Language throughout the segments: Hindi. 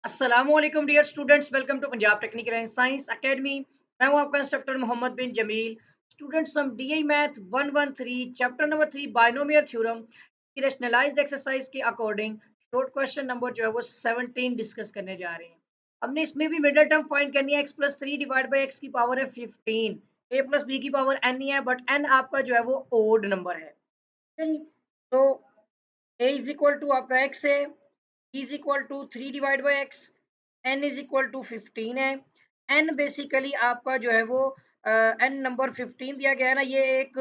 अस्सलामुअलैकुम dear students, welcome to Punjab technical and science academy. मैं हूं आपका इंस्ट्रक्टर मोहम्मद बिन जमील। स्टूडेंट्स, हम DI math 113 chapter number 3 binomial theorem की रैशनलाइज्ड एक्सरसाइज के अकॉर्डिंग शॉर्ट क्वेश्चन नंबर जो है वो 17 डिस्कस करने जा रहे हैं। हमने इसमें भी मिडिल टर्म फाइंड करनी है। x plus 3 divide by x की पावर है 15, a प्लस बी की पावर n ही है, बट n आपका जो है वो ओड नंबर है। तो a इज इक्वल टू आपका x है, is equal to 3 divide by x, n is equal to 15 है। n बेसिकली आपका जो है वो n नंबर 15 दिया गया है ना, ये एक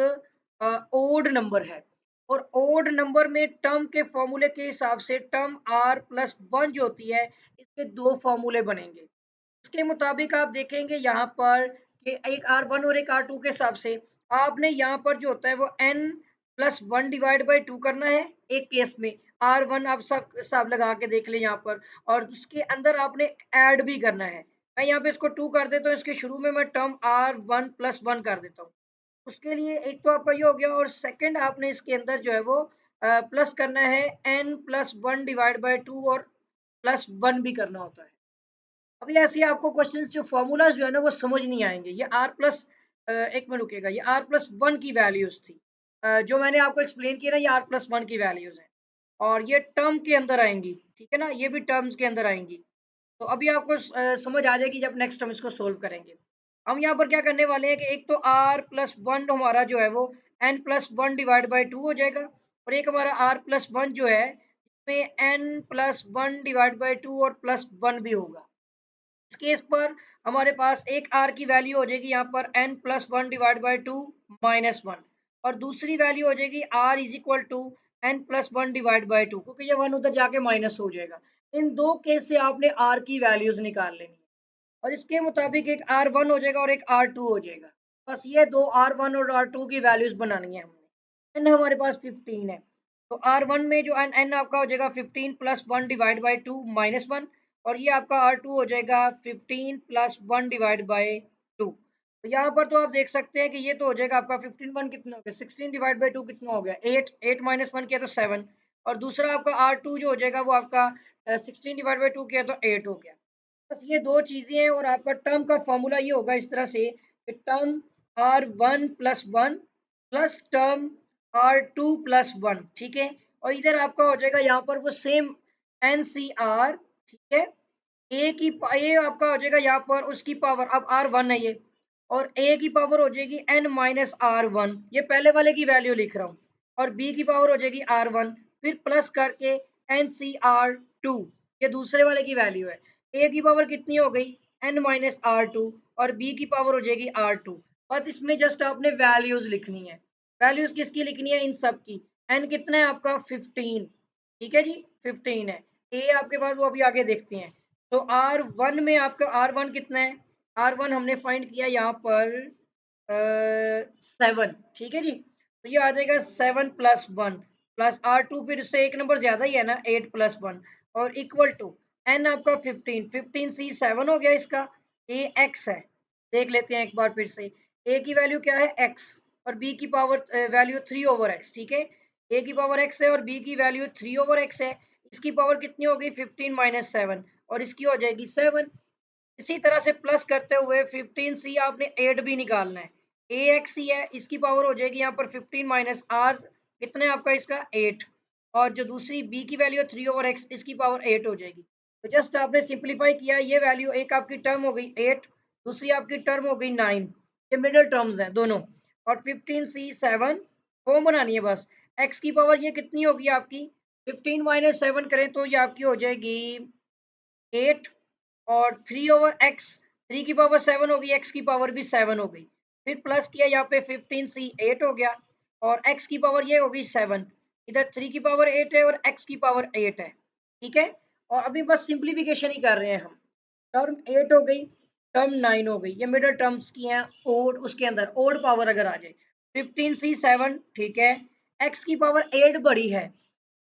ओड नंबर है। और ओड नंबर में टर्म के फॉर्मूले के हिसाब से टर्म r प्लस वन जो होती है, इसके दो फॉर्मूले बनेंगे। इसके मुताबिक आप देखेंगे यहाँ पर कि एक R1 और एक R2 के हिसाब से आपने यहाँ पर जो होता है वो n plus one divide by to करना है एक केस में। R1 आप सब हिसाब लगा के देख लें यहाँ पर, और उसके अंदर आपने ऐड भी करना है। मैं यहाँ पे इसको टू कर देता हूँ, इसके शुरू में मैं टर्म R1 प्लस वन कर देता हूँ। उसके लिए एक तो आपका ये हो गया, और सेकंड आपने इसके अंदर जो है वो प्लस करना है n plus one divide by two, और प्लस वन भी करना होता है। अभी ऐसे आपको क्वेश्चन जो फॉर्मूलाज जो है ना वो समझ नहीं आएंगे। ये आर प्लस एक मिनट रुकेगा, ये आर प्लस वन की वैल्यूज थी, जो मैंने आपको एक्सप्लेन किया ना, ये आर प्लस वन की वैल्यूज हैं, और ये टर्म के अंदर आएंगी, ठीक है ना, ये भी टर्म्स के अंदर आएंगी। तो अभी आपको समझ आ जाएगी जब नेक्स्ट हम इसको सोल्व करेंगे। हम यहाँ पर क्या करने वाले हैं कि एक तो आर प्लस वन हमारा जो है वो n plus one divide by two हो जाएगा, और एक हमारा आर प्लस वन जो है इसमें n plus one divide by two और प्लस वन भी होगा। इस केस पर हमारे पास एक r की वैल्यू हो जाएगी यहाँ पर n plus one divide by two minus one, और दूसरी वैल्यू हो जाएगी r is equal to n plus one divide by two, क्योंकि ये वन उधर जाके माइनस हो जाएगा। इन दो केस से आपने r की वैल्यूज निकाल लेनी है, और इसके मुताबिक एक r1 हो जाएगा और एक r2 हो जाएगा। बस ये दो r1 और r2 की वैल्यूज बनानी है हमने। n हमारे पास 15 है, तो r1 में जो n आपका हो जाएगा 15 plus one divide by two minus one, और ये आपका R2 हो जाएगा 15 plus one divide by to. तो यहाँ पर तो आप देख सकते हैं कि ये तो हो जाएगा आपका 15 वन कितना हो गया, 16 डिवाइड बाई टू कितना हो गया, 8, 8 माइनस वन किया तो 7, और दूसरा आपका R2 जो हो जाएगा वो आपका 16 डिवाइड बाई टू किया तो 8 हो गया। बस ये दो चीजें हैं, और आपका टर्म का फॉर्मूला ये होगा इस तरह से कि term R1 plus one plus term R2 plus one, ठीक है। और इधर आपका हो जाएगा यहाँ पर वो सेम NCR, ठीक है। ए आपका हो जाएगा यहाँ पर उसकी पावर, अब R1 है ये, और ए की पावर हो जाएगी n माइनस R1, ये पहले वाले की वैल्यू लिख रहा हूँ, और बी की पावर हो जाएगी R1, फिर प्लस करके NCR2, ये दूसरे वाले की वैल्यू है। ए की पावर कितनी हो गई n माइनस R2, और बी की पावर हो जाएगी R2। बस इसमें जस्ट आपने वैल्यूज लिखनी है। वैल्यूज किसकी लिखनी है, इन सब की। n कितना है आपका 15, ठीक है जी, 15 है। ए आपके पास वो अभी आगे देखते हैं। तो R1 में आपका R1 कितना है, R1 हमने फाइंड किया यहाँ पर 7, ठीक है जी। तो ये आ जाएगा 7 प्लस वन प्लस R2, फिर से एक नंबर ज्यादा ही है ना, 8 प्लस वन, और इक्वल टू n आपका 15, 15 c 7 हो गया इसका। ए x है, देख लेते हैं एक बार फिर से। a की वैल्यू क्या है x, और b की पावर वैल्यू 3 ओवर x, ठीक है। a की पावर x है और b की वैल्यू 3 ओवर x है। इसकी पावर कितनी होगी 15 माइनस सेवन, और इसकी हो जाएगी 7। इसी तरह से प्लस करते हुए 15c आपने 8 भी निकालना है। ए एक्स ही है, इसकी पावर हो जाएगी यहाँ पर 15 माइनस आर, कितने आपका इसका 8, और जो दूसरी b की वैल्यू 3 ओवर एक्स, इसकी पावर 8 हो जाएगी। तो जस्ट आपने सिंप्लीफाई किया, ये वैल्यू एक आपकी टर्म हो गई 8, दूसरी आपकी टर्म हो गई 9, ये मिडिल टर्म्स हैं दोनों, और 15c 7 फॉर्म बनानी है बस। x की पावर ये कितनी होगी आपकी, 15 माइनस सेवन करें तो ये आपकी हो जाएगी 8, और 3 ओवर एक्स, 3 की पावर 7 होगी, x की पावर भी 7 हो गई, फिर प्लस किया यहाँ पे 15c 8 हो गया, और x की पावर ये होगी 7, इधर 3 की पावर 8 है और x की पावर 8 है, ठीक है। और अभी बस सिंप्लीफिकेशन ही कर रहे हैं हम। टर्म 8 हो गई, टर्म 9 हो गई, ये मिडिल टर्म्स की हैं, ओड उसके अंदर ओड पावर अगर आ जाए 15c 7, ठीक है। x की पावर 8 बड़ी है,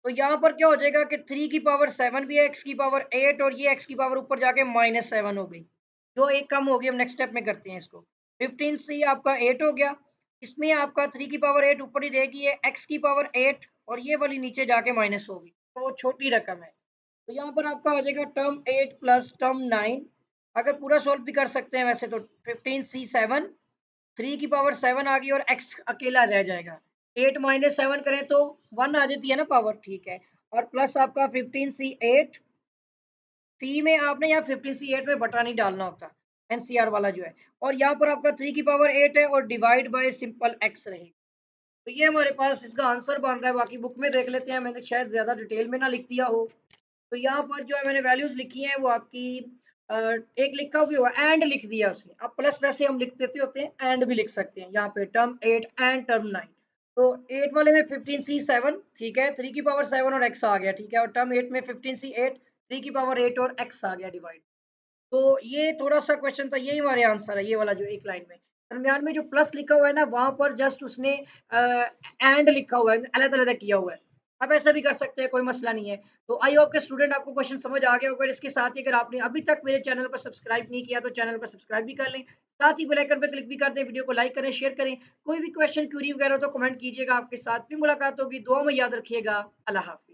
तो यहाँ पर क्या हो जाएगा कि 3 की पावर 7 भी है, x की पावर 8, और ये x की पावर ऊपर जाके माइनस 7 हो गई, जो एक कम होगी। हम नेक्स्ट स्टेप में करते हैं इसको। 15c आपका 8 हो गया, इसमें आपका 3 की पावर 8 ऊपर ही रहेगी, ये x की पावर 8, और ये वाली नीचे जाके माइनस होगी, तो वो छोटी रकम है। तो यहाँ पर आपका आ जाएगा टर्म 8 प्लस टर्म 9। अगर पूरा सोल्व भी कर सकते हैं वैसे तो 15c7, 3 की पावर 7 आ गई और x अकेला रह जाएगा। 8 माइनस 7 करें तो 1 आ जाती है ना पावर, ठीक है। और प्लस आपका 15c8, सी में आपने यहाँ 15c8 में बटा नहीं डालना होता, एनसीआर वाला जो है। और यहाँ पर आपका 3 की पावर 8 है और डिवाइड बाय सिंपल x रहेगा। तो ये हमारे पास इसका आंसर बन रहा है। बाकी बुक में देख लेते हैं, मैंने शायद ज्यादा डिटेल में ना लिख दिया हो। तो यहाँ पर जो है मैंने वैल्यूज लिखी हैं वो आपकी एक लिखा हुआ एंड लिख दिया उसने। अब प्लस वैसे हम लिख देते होते हैं, एंड भी लिख सकते हैं यहाँ पे, टर्म 8 एंड टर्म 9। तो 8 वाले में 15c7, ठीक है, 3 की पावर 7 और x आ गया, ठीक है। और टर्म 8 में 15c8, 3 की पावर 8 और x आ गया डिवाइड। तो ये थोड़ा सा क्वेश्चन था, यही हमारे आंसर है, ये वाला जो एक लाइन में दरमियान में जो प्लस लिखा हुआ है ना, वहां पर जस्ट उसने एंड लिखा हुआ है, अलग अलग किया हुआ है। अब ऐसा भी कर सकते हैं, कोई मसला नहीं है। तो आई होप के स्टूडेंट आपको क्वेश्चन समझ आ गया होगा। इसके साथ ही अगर आपने अभी तक मेरे चैनल को सब्सक्राइब नहीं किया तो चैनल को सब्सक्राइब भी कर लें, साथ ही बेल आइकन पर क्लिक भी कर दें, वीडियो को लाइक करें, शेयर करें। कोई भी क्वेश्चन क्यूरी वगैरह हो तो कमेंट कीजिएगा। आपके साथ भी मुलाकात होगी, दुआ में याद रखिएगा। अल्लाह हाफिज।